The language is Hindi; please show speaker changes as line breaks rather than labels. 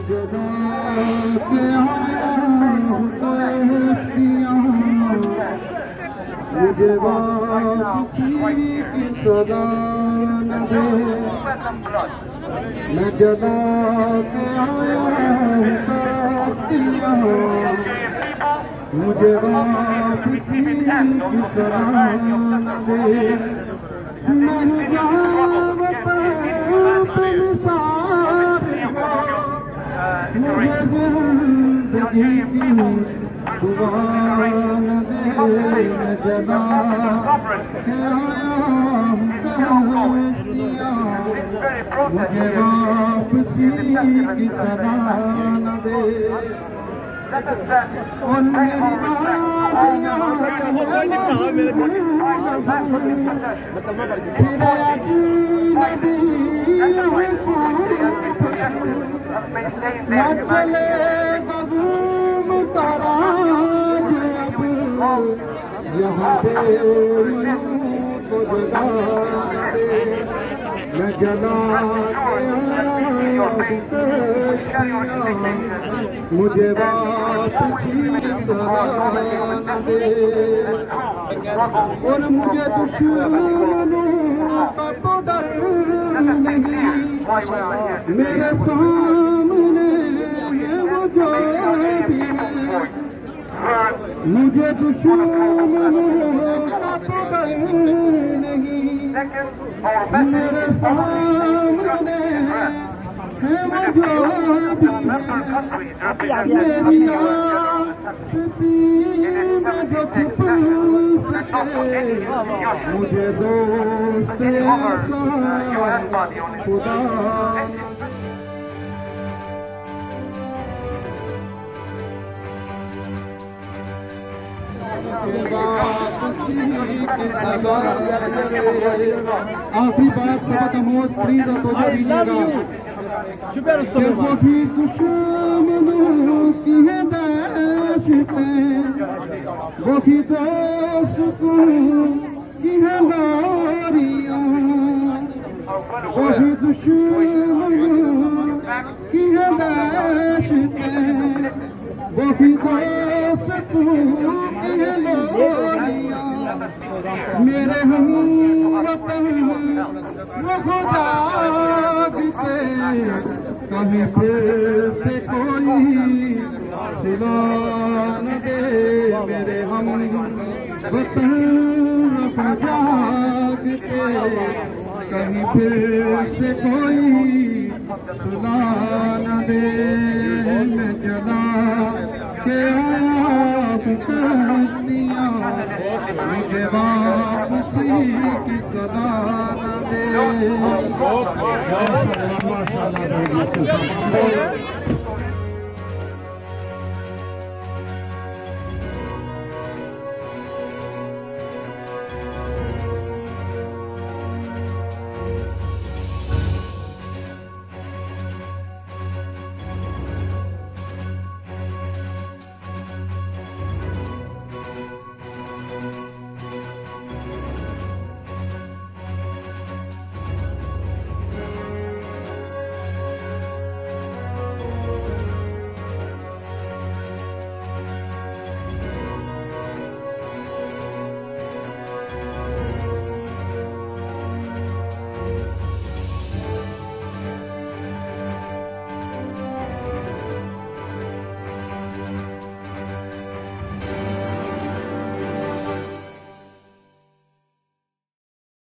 जदा के आया मुझे वापसी की सदा न दे। मैं जदा के आया मुझे वापसी की सदा न दे। मर जावत मुझे जिंदगी की दुआ न दे। मैं जदा के आया मुझे वापसी की सदा न दे। और मेरी फिर अजनबी न चले बबूम तारा यहाँ से तो जगा दे। मैं जला मुझे वापसी सदा न दे। और मुझे दुश्मनों का तो डर नहीं, मेरे सामने वो जो भी है। मुझे दुश्मनों का तो डर नहीं, मेरे सामने है वो जो भी है। मेरी आस्ती में जो छुप सके, मुझे दोस्त ऐसा खुदा आखिरी बात सबक अमोज प्लीज और तो दीजिएगा। वो भी दुश्मनों की है दाश्तें, वो भी दोस्तों की है लोरियां। वो भी दुश्मनों की है दाश्तें, वो भी दोस्तों की है लोरियां। मेरे हमवतन वो खुदा के कहीं फिर से कोई सिला न दे। मेरे हमवतन जाग के कहीं फिर से कोई सुला न दे। मैं जला के आया कश्तियाँ मुझे वापसी की सदा न दे।